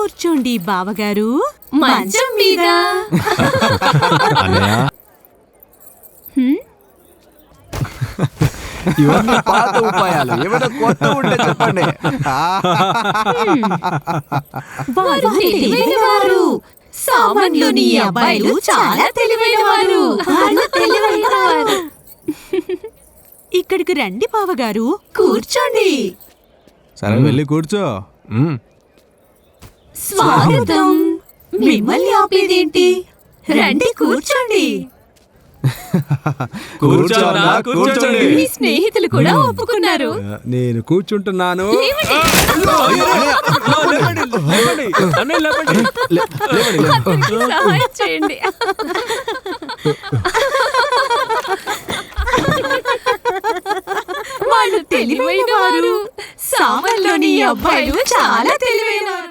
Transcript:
కూర్చోండి బావగారు మంచం మీద. ఇవన్నీ పాత ఉపాయాలు, ఏమైనా కొత్త ఉంటే చెప్పండి. వారు తెలివైనవారు. సామాన్యుని అబ్బాయిలు చాలా తెలివైనవారు. ఇక్కడికి రండి బావగారు, కూర్చోండి. సరే వెళ్ళి కూర్చో. స్వాగతం. మిమ్మల్ని ఆపేదేంటి? రండి కూర్చోండి. కూర్చోండి. మీ స్నేహితులు కూడా ఒప్పుకున్నారు. నేను కూర్చుంటున్నాను. సహాయం చేయండి. వాళ్ళు తెలివైన వారు. సామాన్యుని అబ్బాయిలు చాలా తెలివైనవారు.